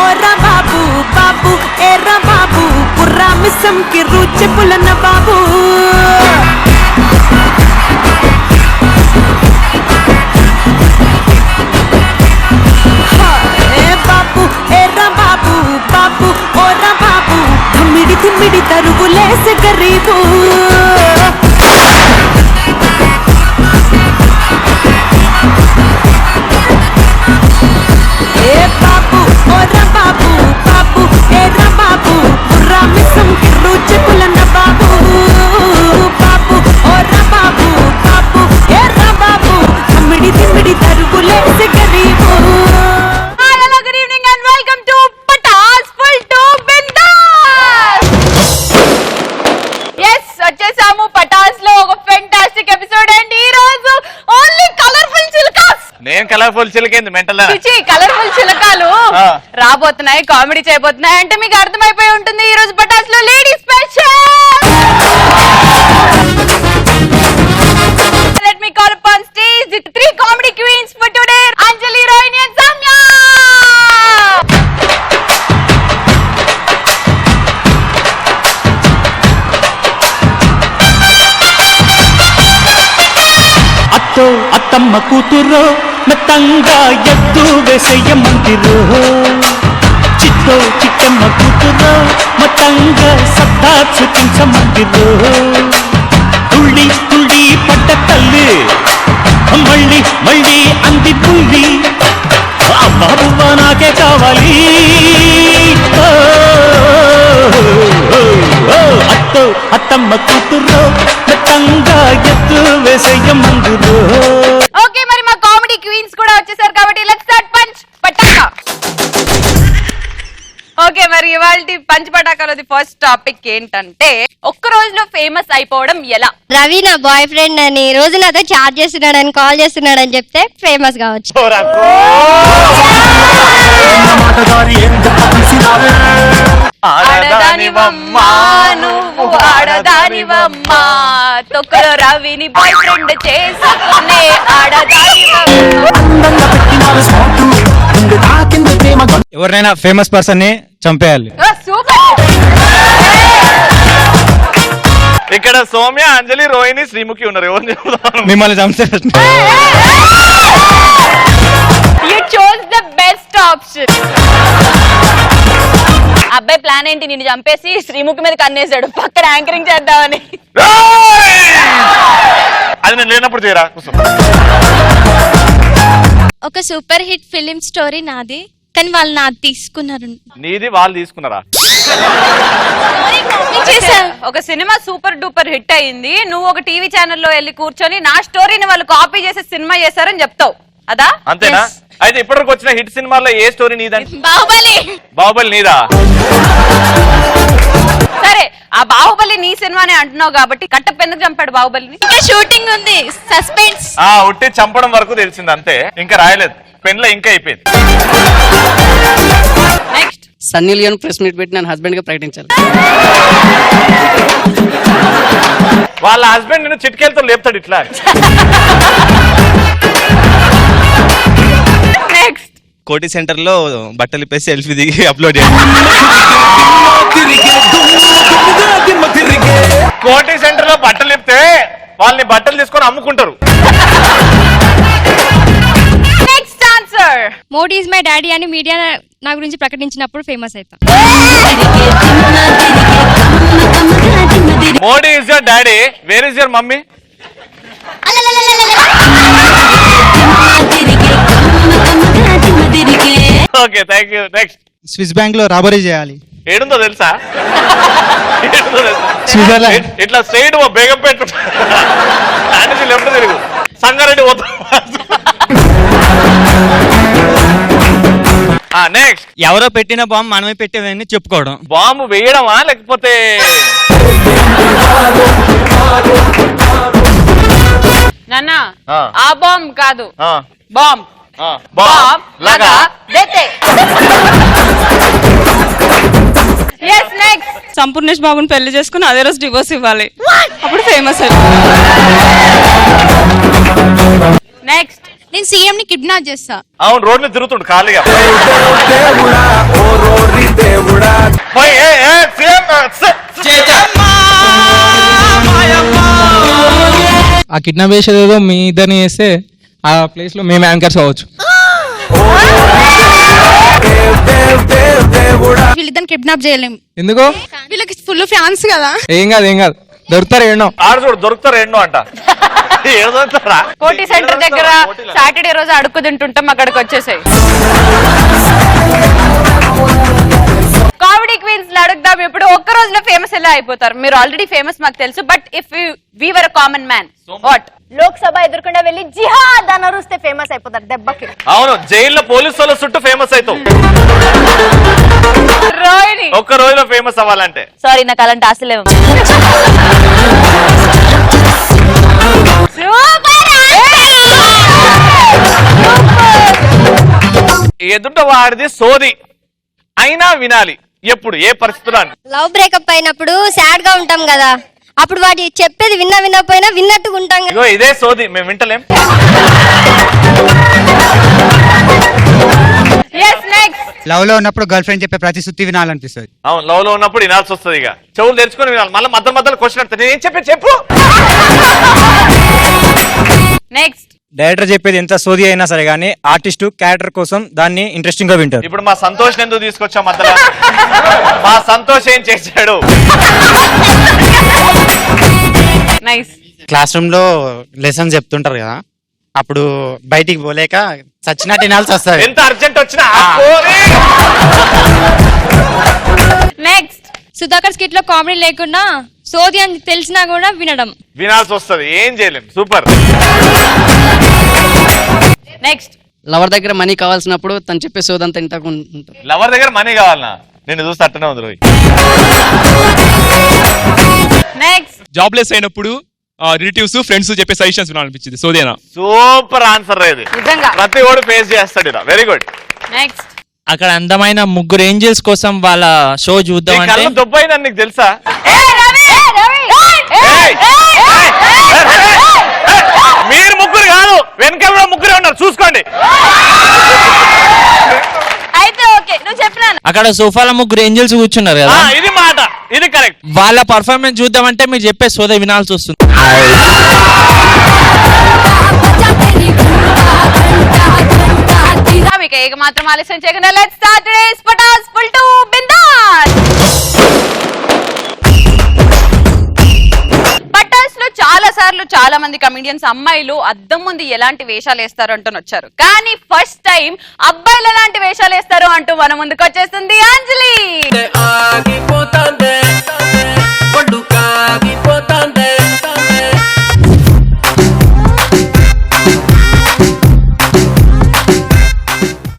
ఓరా బాబు బాబు ఏరా బాబు పుర్రా మిస్సం కి రుచి పులన బాబు బాబు ఏరా బాబు బాబు ఓరా బాబు ధమ్మిడి ధిమ్మిడి తరుగులేసే గరీబు బాబు ఓరా బాబు బాబు ఏరా బాబు పుర్రా మిస్సం కి రుచి పులన బాబు బాబు ఓరా బాబు బాబు ఏరా బాబు ధమ్మిడి ధిమ్మిడి తరుగులేసే గరీబు. Hello good evening and welcome to Patas full to Bindaas. yes వచ్చేసాము పటాస్ లో ఒక ఫెంటాస్టిక్ ఎపిసోడ్ అండ్ ఈ రోజు ఓన్లీ కలర్ఫుల్ చిలకాస్. నేను కలర్ఫుల్ చిలకేంది మెంటల్ కలర్ఫుల్ చిలకాలు రాబోతున్నాయి, కామెడీ చేయబోతున్నాయి అంటే మీకు అర్థమైపోయి ఉంటుంది. ఈ రోజు పటాస్ లో lady special. Let me call upon stage the 3 comedy queens for today, Anjali, Rohini and Sandhya. అత్తో అత్తమ్మ కూతురో మెత్తంగా ఎద్దు వేసేయమంటిరో, చిట్టో చిట్టమ్మ కూతురో మొత్తంగా సత్తా చూపించమంటిరో, తుళ్ళి తుళ్ళి పడ్డ తల్లి మళ్ళీ మళ్ళీ అంది పుల్లి అబ్బా నాకే కావాలి. అత్తో అత్తమ్మ కూతురో మెత్తంగా ఎద్దు వేసేయమంటిరో. ఓకే మరి మా కామెడీ క్వీన్స్ కూడా వచ్చేసారు కాబట్టి let's start punch Pataka. Okay మరి ఇవాల్టి పంచ్ పటాకాలోది ఫస్ట్ టాపిక్ ఏంటంటే ఒక్క రోజులో ఫేమస్ అయిపోవడం ఎలా. రవి నా బాయ్ ఫ్రెండ్ అని రోజు నాతో చాట్ చేస్తున్నాడు అని కాల్ చేస్తున్నాడు అని చెప్తే ఫేమస్ కావచ్చు. ఆడదానివమ్మా నువ్వు ఆడదానివమ్మా, తొక్కలో రవిని బాయ్ ఫ్రెండ్ చేసుకునే ఎవరినైనా ఫేమస్ పర్సన్ ని చంపేయాలి. ఇక్కడ సౌమ్య, అంజలి, రోహిణి, శ్రీముఖి ఉన్నారు. ఎవరిని మిమ్మల్ని చంపే you chose the best option. అబ్బాయి ప్లాన్ ఏంటి, నిన్ను చంపేసి శ్రీముఖి మీద కన్నేసాడు పక్కన యాంకరింగ్ చేద్దామని. అది నేను లేనప్పుడు చేయరా. ఒక సూపర్ హిట్ ఫిలిం స్టోరీ నాది, కానీ వాళ్ళు నాది తీసుకున్నారు. నీది వాళ్ళు తీసుకున్నారా? ఒక సినిమా సూపర్ డూపర్ హిట్ అయింది, నువ్వు ఒక టీవీ ఛానల్లో వెళ్ళి కూర్చొని నా స్టోరీని వాళ్ళు కాపీ చేసి సినిమా చేశారని చెప్తావు అదా? అంతేనా? అయితే ఇప్పటివరకు వచ్చిన హిట్ సినిమాల్లో ఏ స్టోరీ నీదండి? బాహుబలి. బాహుబలి నీదా? సరే ఆ బాహుబలి నీ సినిమానే అంటున్నావు కాబట్టి కట్టప్ప ఎందుకు చంపాడు బాహుబలిని? ఇంకా షూటింగ్ ఉంది, సస్పెన్స్. ఉట్టి చంపడం వరకు తెలిసింది అంతే, ఇంకా రాయలేదు. పెన్లో ఇంకా అయిపోయింది. Next Sunny Leone press meet పెట్టి నేను హస్బెండ్ గా ప్రకటించాలి. వాళ్ళ హస్బెండ్ నిన్ను చిట్కేలతో లేపుతాడు ఇట్లా. నెక్స్ట్ కోటి సెంటర్ లో బట్టలు ఇప్పేసి సెల్ఫీ దిగి అప్లోడ్ చేయాలి. కోటి సెంటర్ లో బట్టలు ఇప్పితే వాళ్ళని బట్టలు తీసుకొని అమ్ముకుంటారు. Next answer Modi is my daddy అని మీడియా నా గురించి ప్రకటించినప్పుడు ఫేమస్ అవుతా. Modi is your daddy, where is your mummy? Okay thank you. Next Swiss bank లో రాబరీ చేయాలి. ఏడుందో తెలుసా? స్విట్జర్లాండ్. ఇట్లా స్ట్రైట్ బేగం పెట్టు, లెఫ్ట్ తిరుగు, సంగారెడ్డి పోతా. నెక్స్ట్ ఎవరో పెట్టిన బాంబు మనమే పెట్టేవని చెప్పుకోవడం. బాంబు వేయడమా లేకపోతే నాన్న ఆ బాంబ్ కాదు, బాంబ్ బాంబ్ లాగా. సంపూర్ణేష్ బాబుని పెళ్లి చేసుకుని అదే రోజు డివోర్స్ ఇవ్వాలి, అప్పుడు ఫేమస్. నెక్స్ట్ నేను సీఎం ని కిడ్నాప్ చేస్తా. అవును, రోడ్ మీద తిరుగుతుండు ఖాళీగా. పోయి, సీఎం, ఆ కిడ్నాప్ చేసేది ఏదో మీ ఇద్దరిని చేస్తే ఆ ప్లేస్ లో మేము యాంకర్స్ అవ్వచ్చు. వీళ్ళిద్దరిని కిడ్నాప్ చేయలేం. ఎందుకో వీళ్ళకి ఫుల్ ఫ్యాన్స్ కదా. ఏం కాదు దొరుకుతారు ఎన్నో. ఆడు చూడు దొరుకుతారు ఎన్నో అంట. ఏదో దొరుకుతారా? కోటి సెంటర్ దగ్గర సాటర్డే రోజు అడుక్కు తింటుంటాం, అక్కడికి వచ్చేసాయి. కామెడీ క్వీన్స్ అడుగుదాం. ఇప్పుడు ఒక్క రోజులో ఫేమస్ ఎలా అయిపోతారు? మీరు ఆల్రెడీ ఫేమస్ మాకు తెలుసు, but if we were common man what? Lok Sabha ఎదుర్కొండా వెళ్ళి జిహాద్ అని అరుస్తే ఫేమస్ అయిపోతారు దెబ్బకి. అవును, జైల్లో పోలీసు వాళ్ళ చుట్టూ ఫేమస్ అవుతావు రోహిణి. ఒక్క రోజులో ఫేమస్ అవ్వాలంటే. సారీ, నాకు అలాంటి ఆశలేవు. ఎదుట వాడిది సోది అయినా వినాలి. ఎప్పుడు ఏ పరిస్థితుల్లో? లవ్ బ్రేకప్ అయినప్పుడు సాడ్ గా ఉంటాం కదా, అప్పుడు వాటి చెప్పేది వినకపోయినా విన్నట్టుగా ఉంటాం కదా. ఇగో ఇదే సోది, మేము వింటలేం. లవ్ లో ఉన్నప్పుడు గర్ల్ ఫ్రెండ్ చెప్పే ప్రతి సుత్తి వినాలనిపిస్తుంది. అవును, లవ్ లో ఉన్నప్పుడు వినాల్సి వస్తుంది. ఇక చెవులు తెరుచుకొని వినాలి. మళ్ళీ మధ్యలో క్వశ్చన్ అడుగుతా, నేను ఏం చెప్పు. నెక్స్ట్, డైరెక్టర్ చెప్పేది ఎంత సోది అయినా సరే గానీ ఆర్టిస్ట్ క్యారెక్టర్ కోసం దాన్ని ఇంట్రెస్టింగ్ గా వింటారు. ఇప్పుడు మా సంతోష్ ఎందుకు తీసుకొచ్చా మధ్యలో? మా సంతోష్ ఏం చేశాడు? నైస్. క్లాస్ రూమ్ లో లెసన్స్ చెప్తుంటారు కదా, అప్పుడు బయటికి పోలేక చచ్చినట్టు వినాల్సి వస్తుంది. ఎంత అర్జెంట్ వచ్చినా. నెక్స్ట్, సుధాకర్ స్కిట్ లో కామెడీ లేకుండా సోది అని తెలిసినా కూడా వినడం. వినాల్సి వస్తుంది, ఏం చేయలేం. సూపర్. నెక్స్ట్, లవర్ దగ్గర మనీ కావాల్సినప్పుడు తను చెప్పే సోదంతా ఇంతకు ఉంటుంది. లవర్ దగ్గర మనీ కావాలనా? నేను చూస్తే అట్టనే ఉంది రోయ్. నెక్స్ట్, జాబ్లెస్ అయినప్పుడు రిలేటివ్స్ ఫ్రెండ్స్ చెప్పే సజెషన్స్ వినాలనిపించింది. సోదేనా? సూపర్ ఆన్సర్ ఇది. నిజంగా ప్రతి ఓడు ఫేస్ చేస్తాడు. Very good. నెక్స్ట్, అక్కడ అందమైన ముగ్గురు ఏంజల్స్ కోసం వాళ్ళ షో చూద్దాం అంటే కళ్ళు దొబ్బైందని నీకు తెలుసా? మీరు ముగ్గురు కాదు, వెనక కూడా ముగ్గురే ఉన్నారు, చూసుకోండి. అయితే ఓకే, నువ్వు చెప్పినాను. అక్కడ సోఫాల ముగ్గురు ఏంజల్స్ కూర్చున్నారు కదా, ఇది మాట, ఇది కరెక్ట్. వాళ్ళ పర్ఫార్మెన్స్ చూద్దామంటే మీరు చెప్పే సోద వినాల్సి వస్తుంది. మీకు ఏక మాత్రం ఆలస్యం చేయకుండా let's start today's Patas full to bindaas. Patas లో చాలా సార్లు చాలా మంది కమెడియన్స్ అమ్మాయిలు అద్దం ముందు ఎలాంటి వేషాలు వేస్తారు అంటూ వచ్చారు, కానీ ఫస్ట్ టైం అబ్బాయిలు ఎలాంటి వేషాలు వేస్తారు అంటూ మన ముందుకు వచ్చేస్తుంది అంజలి.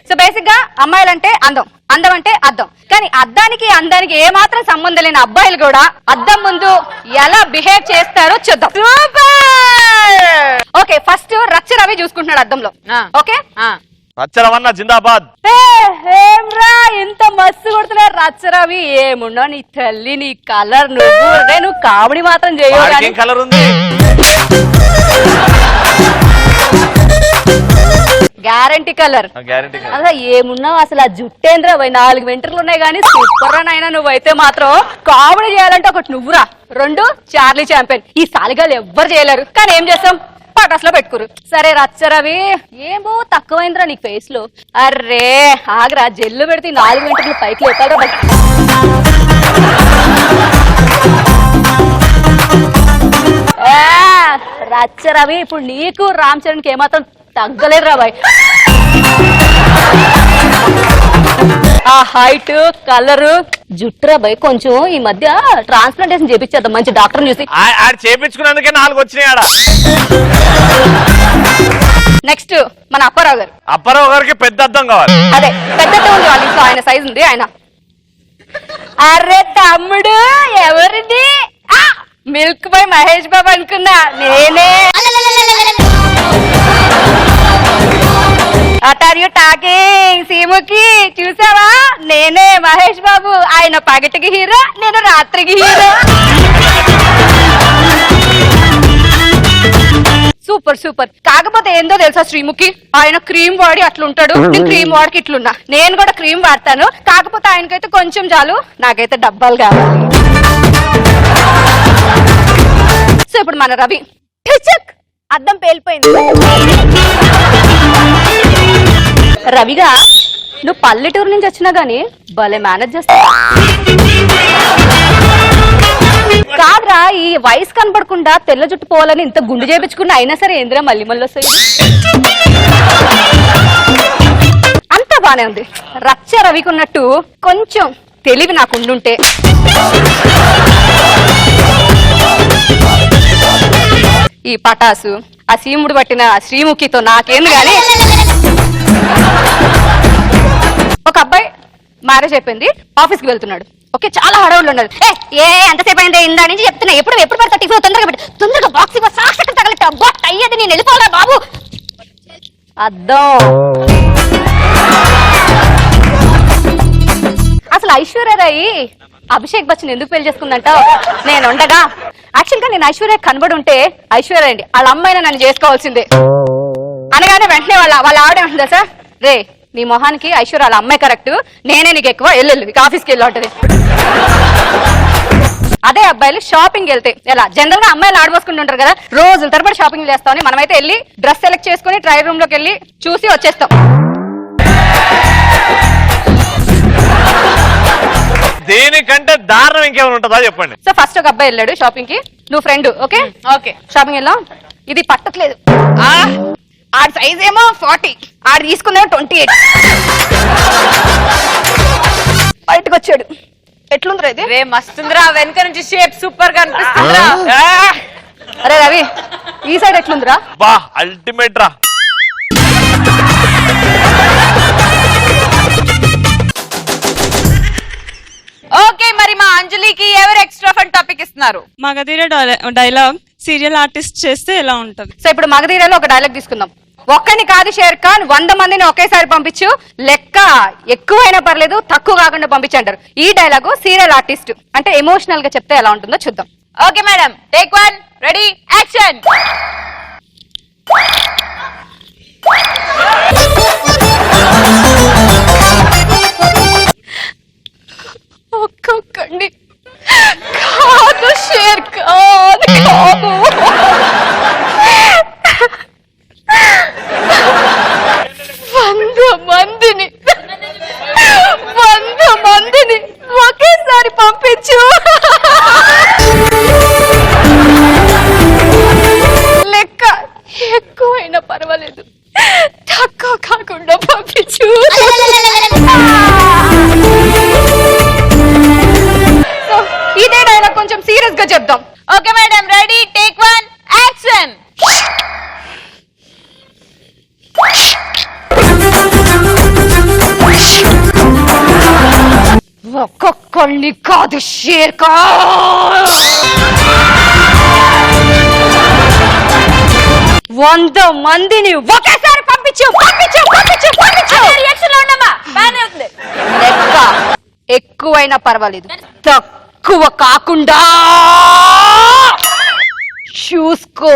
సో బేసిక్ గా అమ్మాయిలంటే అందం, అందం అంటే అద్దం. కానీ అద్దానికి అందానికి ఏ మాత్రం సంబంధం లేని అబ్బాయిలు కూడా అద్దం ముందు ఎలా బిహేవ్ చేస్తారో చూద్దాం. ఓకే, ఫస్ట్ రచ్చ రవి చూసుకుంటున్నాడు అద్దంలో. ఓకే, రచ్చరవన్న జిందాబాద్. ఏమ్రా ఎంత మస్తు కొడుతున్నారు రచ్చ రవి. ఏమున్నా నీ తల్లి, నీ కలర్, నువ్వు కామెడీ మాత్రం చేయవు. కలర్ ఉంది, గ్యారంటీ కలర్. అసలు ఏమున్నావు అసలు, ఆ జుట్టేంద్ర 4 వెంట్రులు ఉన్నాయి కానీ సూపర్ రా నాయనా. నువ్వైతే మాత్రం కామెడీ చేయాలంటే ఒకటి నువ్వురా, 2 చార్లీ చాంపియన్. ఈ సాలిగాలు ఎవ్వరు చేయలేరు, కానీ ఏం చేస్తాం, పటాస్ లో పెట్టుకురు. సరే రచ్చరవి, ఏమో తక్కువైందిరా నీ ఫేస్ లో. అర్రే ఆగరా, జెల్లు పెడితే 4 వెంట్రులు పైకి లేపాలరా. రచ్చరవి, ఇప్పుడు నీకు రామ్ చరణ్ కి ఏమాత్రం తగ్గలేదు రా బాయ్. ఆ హైట్, కలర్, జుట్టురా బాయ్. కొంచెం ఈ మధ్య ట్రాన్స్ప్లాంటేషన్ చేపించేద్దాం మంచి డాక్టర్ చూసి. చేపించుకున్నందుకే 4 వచ్చినాయి ఆడ. నెక్స్ట్ మన అప్పారావు గారు. అప్పారావు గారికి పెద్ద అద్దం కావాలి. అదే పెద్ద ఉంది వాళ్ళ ఇంట్లో, ఆయన సైజ్ ఉంది ఆయన. అరే తమ్ముడు ఎవరిది? మిల్క్ బాయ్ మహేష్ బాబు అనుకున్నా నేనే. వాట్ ఆర్ యు టాకింగ్ సీముకి? చూసావా, నేనే మహేష్ బాబు. ఆయన పగటికి హీరో, నేను రాత్రికి హీరో. Super super. కాకపోతే ఏందో తెలుసా శ్రీముఖి, ఆయన క్రీమ్ వాడి అట్లుంటాడు, నేను క్రీమ్ వాడికి ఇట్లున్నా. నేను కూడా క్రీమ్ వాడతాను, కాకపోతే ఆయనకైతే కొంచెం చాలు, నాకైతే డబ్బాలు కావాలి. సో ఇప్పుడు మన రవి అద్దం పేలిపోయింది. రవిగా నువ్వు పల్లెటూరు నుంచి వచ్చినా గానీ భలే మేనేజ్ చేస్తావు. కాదురా, ఈ వయసు కనపడకుండా తెల్ల జుట్టు పోవాలని ఇంత గుండు చేపించుకున్నా అయినా సరే ఏంద్రా మళ్ళీ వస్తాయి. అంతా బానే ఉంది. రచ్చ రవికి ఉన్నట్టు కొంచెం తెలివి నాకు ఉండుంటే. ఈ పటాసు ఆ సీముడు పట్టిన శ్రీముఖితో నాకేంది గాని. ఒక అబ్బాయి మ్యారేజ్ అయిపోయింది, ఆఫీస్ కి వెళ్తున్నాడు. ఓకే, చాలా హడావులు ఉన్నాడు. ఎంతసేపు అయిందే ఇందా నుంచి చెప్తున్నా, ఎప్పుడు పడతా టిఫిన్ తొందరగా పెట్టి తొందరగా బాక్స్ సాక్షి తగలట బొట్ అయ్యేది, నేను వెళ్ళిపోవాలా బాబు. అద్దం అసలు ఐశ్వర్యరాయి అభిషేక్ బచ్చన్ ఎందుకు పెళ్లి చేసుకుందంట? నేను ఉండగా యాక్చువల్ గా నేను ఐశ్వర్య కనబడి ఉంటే ఐశ్వర్య అండి వాళ్ళ అమ్మాయినా నన్ను చేసుకోవాల్సిందే అనగానే వెంటనే వాళ్ళ ఆవిడ ఉంటుందా సార్, రే నీ మొహానికి ఐశ్వర్య వాళ్ళ అమ్మాయి కరెక్ట్, నేనే నీకు ఎక్కువ వెళ్ళు ఇక ఆఫీస్కి వెళ్ళి ఉంటది. అదే అబ్బాయిలు షాపింగ్ వెళ్తే ఎలా జనరల్ గా అమ్మాయిలు ఆడబోసుకుంటుంటారు కదా, రోజుల తరబడి షాపింగ్ చేస్తామని మనమైతే వెళ్ళి డ్రెస్ సెలెక్ట్ చేసుకుని ట్రయల్ రూమ్ లోకి వెళ్ళి చూసి వచ్చేస్తాం. దేనికంటే దారుణం ఇంకేమైనా ఉంటుందా చెప్పండి. సో ఫస్ట్ ఒక అబ్బాయి వెళ్ళాడు షాపింగ్ కి, నువ్వు ఫ్రెండ్ ఓకే ఓకే షాపింగ్ వెళ్ళాం, ఇది పట్టట్లేదు, ఆడి సైజ్ ఏమో 40, ఆడి తీసుకుందేమో 28. బయటకు వచ్చాడు, ఎట్లుందిరా ఇది? రే మస్తుందిరా, వెనక నుంచి షేప్ సూపర్ గా అనిపిస్తుందిరా. అరే రవి ఈ సైడ్ ఎట్లుందిరా? బా అల్టిమేట్ రా. ఓకే, మరి మా అంజలికి ఎవరు ఎక్స్ట్రా ఫన్ టాపిక్ ఇస్తున్నారు? మగధీర డైలాగ్ సీరియల్ ఆర్టిస్ట్ చేస్తే ఎలా ఉంటది? సో ఇప్పుడు మగధీరలో ఒక డైలాగ్ తీసుకుందాం. ఒక్కని కాదు షేర్ ఖాన్, 100 మందిని ఒకేసారి పంపించు, లెక్క ఎక్కువైనా పర్లేదు తక్కువ కాకుండా పంపించంటారు. ఈ డైలాగు సీరియల్ ఆర్టిస్ట్ అంటే ఎమోషనల్ గా చెప్తే ఎలా ఉంటుందో చూద్దాం. Okay madam, take 1, ready, action. ఒక్కొక్కండి కాదు షేర్ ఖాన్ కాదు, 100 మందిని ఒకేసారి పంపించు, లెక్క ఎక్కువైనా పర్వాలేదు తక్కువ కాకుండా పంపించు. ఇదే డైలాగ్ కొంచెం సీరియస్ గా చెప్దాం. Okay madam, ready, take 1, action. ఒక్కొక్కళ్ళని కాదు షేర్ ఖాన్, 100 మందిని ఒకేసారి పంపించు పంపించు పంపించు పంపించు. లెక్క ఎక్కువైనా పర్వాలేదు తక్కువ కాకుండా చూసుకో.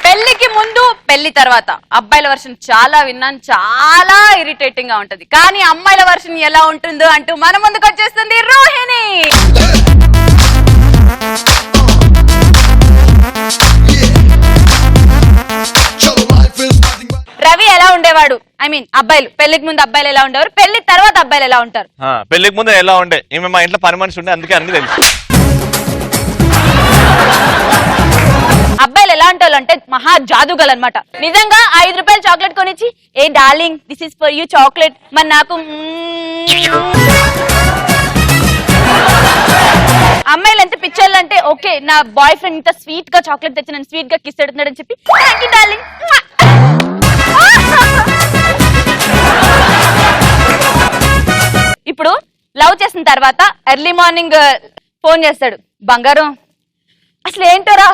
పెళ్లికి ముందు పెళ్లి తర్వాత అబ్బాయిల వర్షన్ చాలా విన్నాను, చాలా ఇరిటేటింగ్ గా ఉంటది. కానీ అమ్మాయిల వర్షన్ ఎలా ఉంటుందో అంటూ మన ముందుకు వచ్చేస్తుంది రోహిణి. రవి ఎలా ఉండేవాడు, ఐ మీన్ అబ్బాయిలు పెళ్లికి ముందు అబ్బాయిలు ఎలా ఉండేవారు, పెళ్లి తర్వాత అబ్బాయిలు ఎలా ఉంటారు? పెళ్లికి ముందు ఎలా ఉండే, ఈమె మా ఇంట్లో పని మనిషి ఉండే, అందుకే అన్ని తెలుసు. అబ్బాయిలు ఎలా ఉంటారు అంటే మహా జాదుగలు అనమాట. నిజంగా 5 రూపాయలు చాక్లెట్ కొనిచ్చి, ఏ darling this is for you chocolate, మరి నాకు. అమ్మాయిలు ఎంత పిచ్చోళ్ళు అంటే, ఓకే నా బాయ్ ఫ్రెండ్ ఇంత స్వీట్ గా చాక్లెట్ తెచ్చి నన్ను స్వీట్ గా కిస్ ఎడుతున్నాడు అని చెప్పి థ్యాంక్ యూ డార్లింగ్. ఇప్పుడు లవ్ చేసిన తర్వాత ఎర్లీ మార్నింగ్ ఫోన్ చేస్తాడు, బంగారం అసలు ఏంటోరా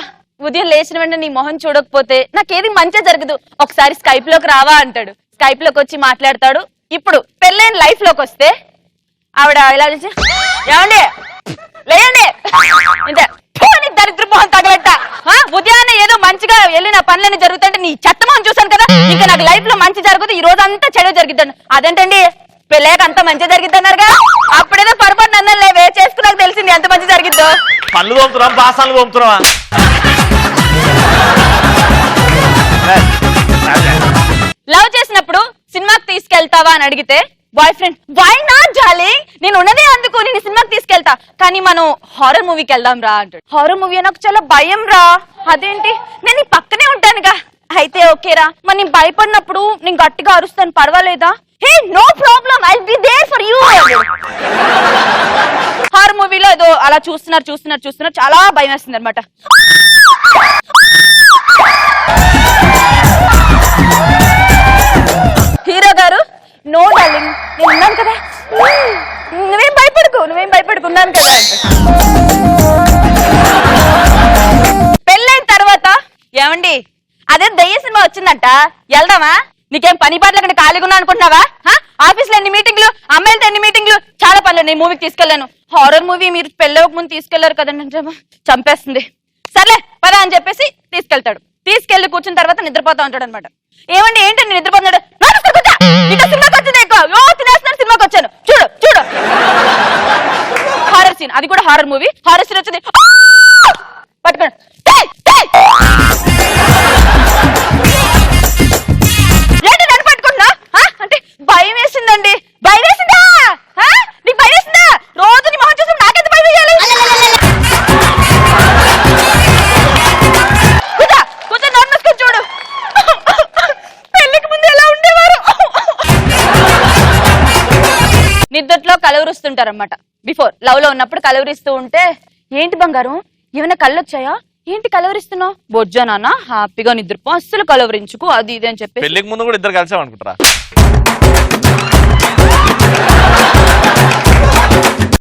ఉదయం లేచిన వెంటనే నీ మొహం చూడకపోతే నాకేది మంచిగా జరగదు, ఒకసారి స్కైప్ లోకి రావా అంటాడు. స్కైప్ లోకి వచ్చి మాట్లాడతాడు. ఇప్పుడు పెళ్ళైన లైఫ్ లోకి వస్తే ఆవిడ ఇలా చేసి, ఏమండి లేయండి ఇంతే పోనీ దరిద్ర మొహం తగలట్ట ఉదయాన్నే ఏదో మంచిగా వెళ్ళిన పనులన్నీ జరుగుతుంటే నీ చెత్త మొహం చూసాను కదా ఇంకా నాకు లైఫ్ లో మంచి జరుగుతుంది ఈ రోజు అంతా చెడు జరిగిద్దాను అదేంటండి పెళ్ళాక అంత మంచి జరిగిద్ది అన్నారుగా అప్పుడేదో పొరపాటు నన్ను లేవే చేసుకున్నాక తెలిసింది ఎంత మంచి జరిగిద్దో పళ్ళు తోముతున్నాం బాసాలు తోముతున్నావా లవ్ చేసినప్పుడు సినిమాకి తీసుకెళ్తావా అని అడిగితే boyfriend why not darling నేను ఉన్నదే అందుకు నేను సినిమాకి తీసుకెళ్తా కానీ మనం హారర్ మూవీకి వెళ్దాం రా అంటాడు హారర్ మూవీ నాకు చాలా భయం రా అదేంటి నేను నీ పక్కనే ఉంటానుగా అయితే ఓకేరా మరి నేను భయపడినప్పుడు నేను గట్టిగా అరుస్తాను పర్వాలేదా hey no problem I be there for you horror మూవీలో ఏదో అలా చూస్తున్నారు చాలా భయం వేస్తుంది అనమాట హీరో గారు నో డార్లింగ్ నేను ఉన్నాను కదా నువ్వేం భయపడుకు ఉన్నాను కదా పెళ్ళైన తర్వాత ఏమండి అదే దయ్య సినిమా వచ్చిందంట వెళ్దామా నీకేం పని పాటలు ఖాళీగా ఉన్నా అనుకుంటున్నావా ఆఫీస్ లో ఎన్ని మీటింగ్లు అమ్మాయిలతో ఎన్ని మీటింగ్లు చాలా పనులు నేను మూవీకి తీసుకెళ్లాను హారర్ మూవీ మీరు పెళ్ళవక ముందు తీసుకెళ్లారు కదండి చంపేస్తుంది సర్లే పదా అని చెప్పేసి తీసుకెళ్తాడు తీసుకెళ్లి కూర్చున్న తర్వాత నిద్రపోతా ఉంటాడు అనమాట ఏమండి ఏంటి నేను నిద్రపోతున్నాడు సినిమాకి వచ్చింది ఎక్కువ తినేస్తున్నాను సినిమాకి వచ్చాను చూడు హారర్ సీన్ అది కూడా హారర్ మూవీ హారర్ సీన్ వచ్చింది పట్టుకోండి ఏంటి నన్ను పట్టుకుంటున్నా అంటే భయం వేసిందండి భయం వేసిందా నీకు భయం వేసిందా రోజు నీ మొహం చూసి నాకెంత భయం వేయాలి కూర్చో నోట్ మూసుకొని చూడు పెళ్లికి ముందు ఎలా ఉండేవారు నిద్దట్లో కలవరుస్తుంటారన్నమాట బిఫోర్ లవ్ లో ఉన్నప్పుడు కలవరిస్తూ ఉంటే ఏంటి బంగారం ఏమైనా కళ్ళు వచ్చాయా ఏంటి కలవరిస్తున్నావు బొజ్జా నాన్న హ్యాపీగా నిద్రపో అస్సలు కలవరించుకు అది ఇది అని చెప్పి పెళ్లికి ముందు కూడా ఇద్దరు కలిసాం అనుకుంటారా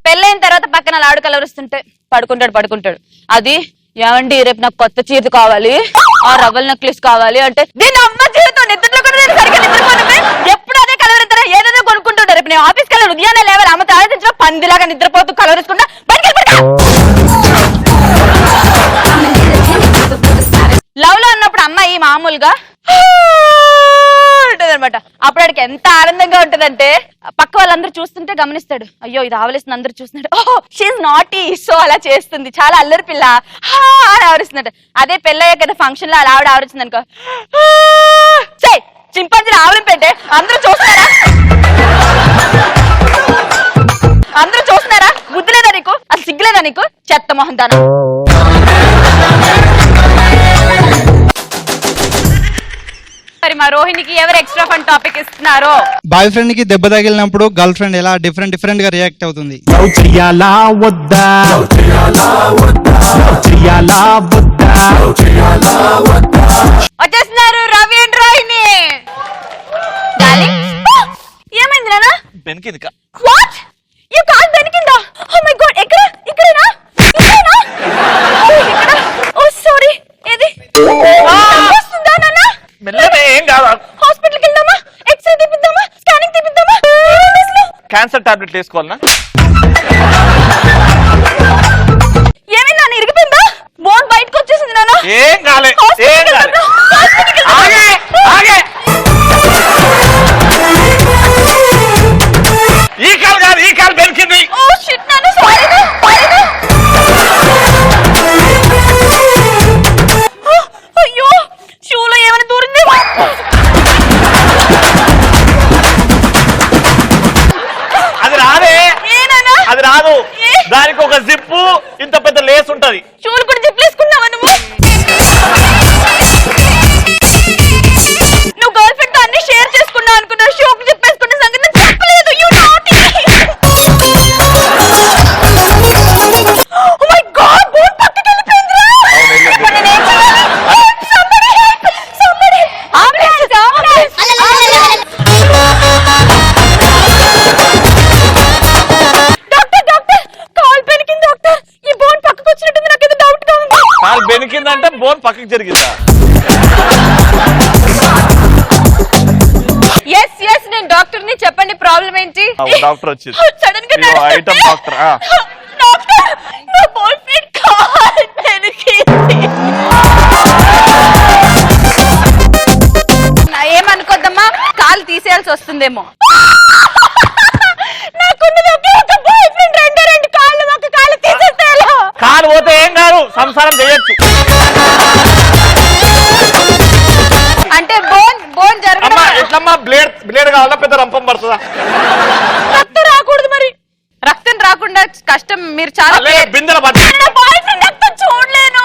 పెళ్ళైన తర్వాత పక్కన లాడు కలవరిస్తుంటే పడుకుంటాడు అది ఏమండి రేపు నాకు కొత్త చీర కావాలి ఆ రవ్వల నెక్లెస్ కావాలి అంటే దీని అమ్మ జీవితం నిద్రలో కూడా నేను సరిగ్గా నిద్రపోను ఎప్పుడు అదే కలవరిస్తారా ఏదైనా కొనుక్కుంటుంటారు రేపు నేను ఆఫీస్కి వెళ్ళాను ఉదయాన్నే లేవాలి అమ్మతో ఆలోచించిన పందిలాగా నిద్రపోతూ కలవరించుకుంటా లవ్ లో ఉన్నప్పుడు అమ్మాయి మామూలుగా ఉంటదన్నమాట అప్పుడు ఆడికి ఎంత ఆనందంగా ఉంటదంటే పక్క వాళ్ళందరూ చూస్తుంటే గమనిస్తాడు అయ్యో ఇది ఆవలిస్తుంది అందరూ చూస్తున్నాడు ఓహో షీఈ్ నాటీ సో అలా చేస్తుంది చాలా అల్లరి పిల్ల అని ఆవరిస్తున్నాడు అదే పెళ్ళయ్యాక కదా ఫంక్షన్ లో అలా ఆవిడ ఆవరిస్తుంది అనుకో చింపాంజీ ఆవలింపేంటే అందరూ చూస్తున్నారా బుద్ధి లేదా నీకు అసలు సిగ్గులేదా నీకు చెత్త మొహం దాన మరి మా రోహిణికి ఎవరు ఎక్స్ట్రా ఫన్ టాపిక్ ఇస్తున్నారో బాయ్ ఫ్రెండ్ కి దెబ్బ తగిలినప్పుడు గర్ల్ ఫ్రెండ్ ఎలా డిఫరెంట్ గా రియాక్ట్ అవుతుంది వచ్చేస్తున్నారు రవి అండ్ రోహిణి ఏమైంది నాన్న బెనికింది వాట్ యు కాల్ బెనికిందా ఓ మై గాడ్ ఇక్కడేనా ఓ సారీ ఏది వస్తుందా నాన్న మెల్లగా ఏం కాదు హాస్పిటల్కి వెళ్దామా ఎక్స్రే తీపిద్దామా స్కానింగ్ తీపిద్దామా క్యాన్సర్ టాబ్లెట్ వేసుకోవాలనా ఏమైంది నాన్న ఇరిగిపోయిందా బోన్ బయటకు వచ్చేసింది నాన్న ఏం కాలే ఈ కాలు బెనికింది ఓ షిట్ నాన్న సారీ అయ్యో షూలో ఏమైనా దూరింది అది రాదే అది రాదు దానికి ఒక జిప్పు ఇంత పెద్ద లేస్ ఉంటది షూలు కూడా జిప్లేసుకున్నావా నువ్వు గర్ల్ ఫ్రెండ్ తో అన్ని షేర్ చేసుకున్నావు అనుకున్నావు షూకి జిప్పేసుకున్న సంగతి నాకు చెప్పలేదు you naughty oh my god bone పక్కకి వెళ్ళిపోయిందిరా ఇప్పుడు నేను ఏం చేయాలి somebody డాక్టర్ కాల్ పెనికింది డాక్టర్ ఈ బోన్ పక్కకు వచ్చినట్టుంది నాకేదో డౌట్ గా ఉంది కాలు బెనికిందంటే బోన్ పక్కకి జరిగిందా ఎస్ నేను డాక్టర్ ని చెప్పండి ప్రాబ్లం ఏంటి డాక్టర్ వచ్చింది సడన్ గా ఐటమ్ డాక్టర్ డాక్టర్ వస్తుందేమో. నాకున్నది ఒకే ఒక బాయ్ ఫ్రెండ్, రెండు కాళ్ళు, ఒక కాళ్ళు తీసేస్తే ఎలా? కాలు పోతే ఏం కాదు, సంసారం చేయొచ్చు. అంటే బోన్ జరగడం. ఎట్లమ్మా? బ్లేడ్ కావాలా, పెద్ద రంపం పడుతుందా? రక్తం రాకూడదు మరి. రక్తం రాకుండా కష్టం. మీరు చాలా బిందెల బాయ్ ఫ్రెండ్ రక్తం చూడలేను.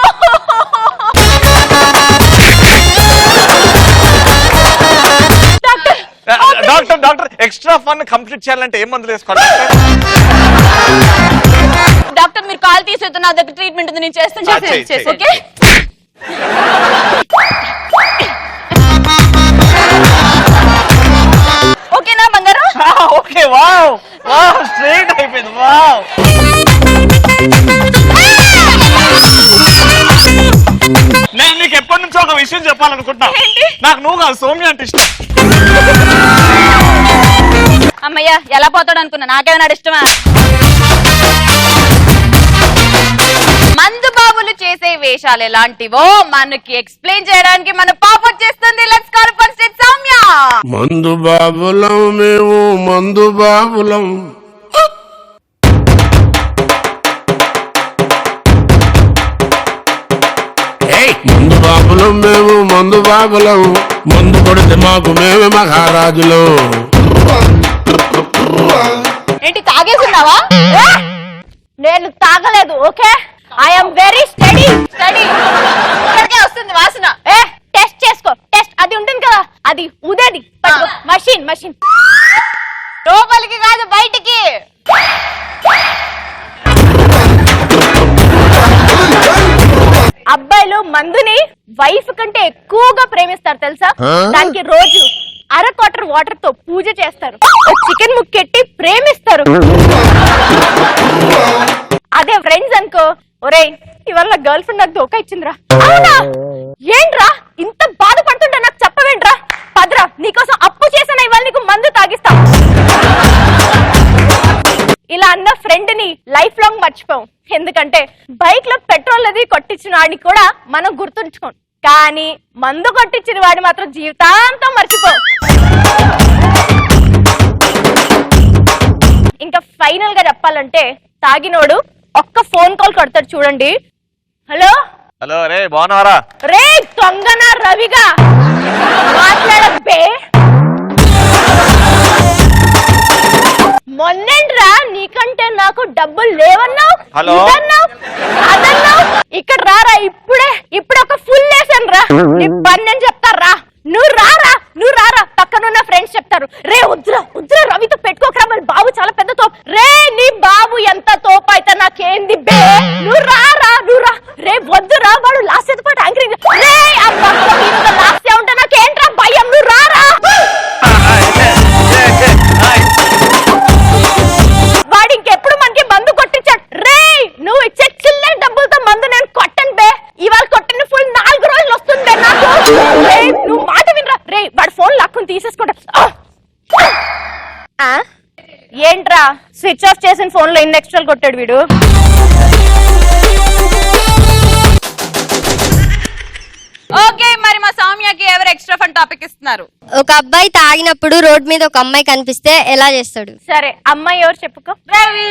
డాక్టర్ ఎక్స్ట్రా ఫన్ కంప్లీట్ చేయాలంటే ఏం మందులు వేసుకోవాలి డాక్టర్? మీరు కాల్ తీసేద్దు, నా దగ్గర ట్రీట్మెంట్ ఉంది, నేను చేస్తాను. ఓకే ఓకేనా బంగారం? ఓకే. వావ్ వావ్, స్ట్రైట్ అయిపోయింది. వావ్. నేను నీకు ఎప్పటి నుంచో ఒక విషయం చెప్పాలనుకుంటున్నా. నాకు నువ్వు కాదు, సౌమ్య అంటే ఇష్టం. అమ్మయ్య, ఎలా పోతాడు అనుకున్నా. నాకేమన్నా ఇష్టమా? మందు బాబులు చేసే వేషాలు ఎలాంటివో మనకి ఎక్స్ప్లెయిన్ చేయడానికి మన పాప వచ్చేస్తుంది. Let's call first it Soumya. మందు బాబులం మేము, మందు బాబులం. మందు బాబులం మేము, మందు బాబులం. మందు కొడితే మాకు మేమే మహారాజులు. ఏంటి తాగేసున్నావా? నేను తాగలేదు. Okay, I'm very study. ఇక్కడికే వస్తుంది వాసన. టెస్ట్ చేసుకో. టెస్ట్ అది ఉంటుంది కదా, అది ఉదేది మషిన్. లోపలికి కాదు, బయటికి. అబ్బాయిలు మందుని వైఫ్ కంటే ఎక్కువగా ప్రేమిస్తారు తెలుసా? దానికి రోజు అర వాటర్ తో పూజ చేస్తారు, చికెన్ ముక్కెట్టి ప్రేమిస్తారు. అదే ఫ్రెండ్స్ అనుకో, ఒరేయ్ ఇవాళ నా గర్ల్ ఫ్రెండ్ నాకు ధోకా ఇచ్చిందిరా. అవునా? ఏంట్రా ఇంత బాధపడుతుంటే నాకు చెప్పవేంట్రా? పదరా, నీకోసం అప్పు చేసిన ఇవాళ నీకు మందు తాగిస్తా. ఇలా అన్న ఫ్రెండ్ ని లైఫ్ లాంగ్ మర్చిపోం. ఎందుకంటే బైక్ లో పెట్రోల్ అది కొట్టించిన వాడిని కూడా మనం గుర్తుంచుకోం, కానీ మందు కొట్టించిన వాడు మాత్రం జీవితాంతం మర్చిపో. ఇంకా ఫైనల్ గా చెప్పాలంటే తాగినోడు ఒక్క ఫోన్ కాల్ కొడతాడు చూడండి. హలో హలో, రే బాగున్నారా? రే దొంగన రవిగా మాట్లాడబ్బే. మొన్నేంట్రా నీకంటే నాకు డబ్బులు లేవన్నావు, అదన్నావు. ఇక్కడ రారా, ఇప్పుడే ఒక ఫుల్ వేసాను రా. నీ పని నేను చెప్తారా, నువ్వు రారా. పక్కనున్న ఫ్రెండ్స్ చెప్తారు, రే ఉద్ర రవితో పెట్టుకోకరా, మరి బాబు చాలా పెద్ద తోపు. రే నీ బాబు ఎంత తోపు అయితే నాకేంది బే, నువ్వు రా. రే వద్దురా, వాడు లాస్ట్ అయితే పాటు యాంకరింగ్. రే అబ్బా, లాస్ట్ ఉంటే నాకేంట్రా భయం, నువ్వు రారా. వాడు ఇంకెప్పుడు మనకి మందు కొట్టించాడు. రే నువ్వు ఇచ్చే చిల్లర డబ్బులతో మందు నేను కొట్టను బే. ఇవాళ కొట్టిన ఫుల్ 4 రోజులు వస్తుంది నాకు. నువ్వు మాట వినరా. రే వాడు ఫోన్ లాక్కుని తీసేసుకుంటా. ఏంట్రా స్విచ్ ఆఫ్ చేసిన ఫోన్ లో ఇన్ని ఎక్స్ట్రాలు కొట్టాడు వీడు. ఓకే, మరి మా సౌమ్యకి ఎవరు ఎక్స్ట్రా ఫన్ టాపిక్ ఇస్తున్నారు? ఒక అబ్బాయి తాగినప్పుడు రోడ్ మీద ఒక అమ్మాయి కనిపిస్తే ఎలా చేస్తాడు? సరే, అమ్మాయి ఎవరు చెప్పుకో. రవి.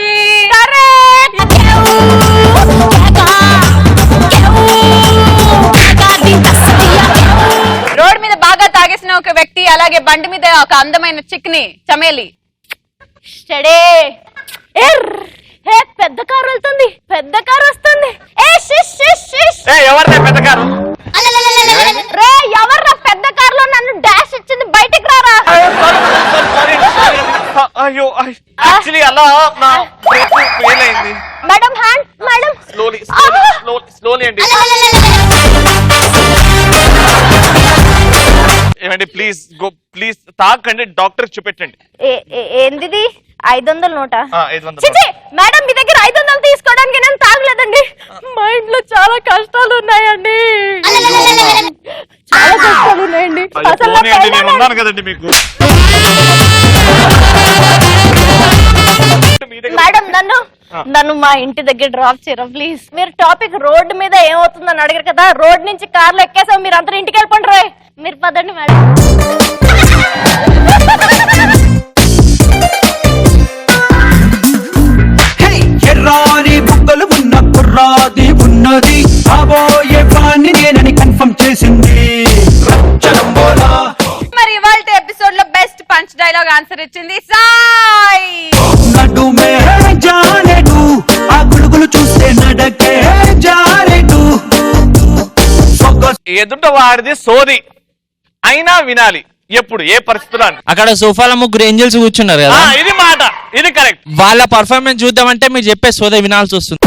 రోడ్ మీద బాగా తాగేసిన ఒక వ్యక్తి, అలాగే బండి మీద ఒక అందమైన చిక్ని చమేలి. స్టడీ. పెద్ద కారు వెళ్తుంది, పెద్ద కారు వస్తుంది. ఎవరిదే పెద్ద కారు? రే ఎవర్రా పెద్ద కారులో నన్ను డాష్ ఇచ్చింది, బయటికి రారా. అయ్యో, యాక్చువల్లీ అలా నా బ్రేక్ ఫెయిల్ అయింది. మేడం హ్యాండ్, మేడం స్లోలీ అండి. ఏమండి ప్లీజ్ తాకండి, డాక్టర్ చూపెట్టండి. ఏంది 500 నోటా? 500. మేడం మీ దగ్గర 500 తీసుకోవడానికి నేను తాగలేదండి. మా ఇంట్లో చాలా కష్టాలు ఉన్నాయండి. చాలా కష్టాలు ఉన్నాయండి. నేను ఉన్నాను కదండి మీకు. మేడం నన్ను నన్ను మా ఇంటి దగ్గర డ్రాప్ చేయరా ప్లీజ్. మీరు టాపిక్ రోడ్డు మీద ఏమవుతుందని అడిగారు కదా, రోడ్ నుంచి కార్లో ఎక్కేసాం, మీరు అందరూ ఇంటికి వెళ్ళిపోండి రోయ్. మీరు పదండి మేడం. ఎర్రాని బుగ్గలు ఉన్న కుర్రాది ఉన్నది, కాబోయే వాణ్ణి నేనని కన్ఫర్మ్ చేసింది. మరి ఇవాళ ఎపిసోడ్ లో బెస్ట్ పంచ్ డైలాగ్ ఆన్సర్ ఇచ్చింది సాయి. నడుమే జారెడు, ఆ గుడుగులు చూస్తే నడకే జారెడు. ఎదుట వాడిది సోది అయినా వినాలి ఎప్పుడు ఏ పరిస్థితుల్లో. అక్కడ సోఫాలో ముగ్గురు ఏంజల్స్ కూర్చున్నారు కదా, ఇది మాట, ఇది కరెక్ట్. వాళ్ళ పర్ఫార్మెన్స్ చూద్దామంటే మీరు చెప్పే సోదే వినాల్సి వస్తుంది.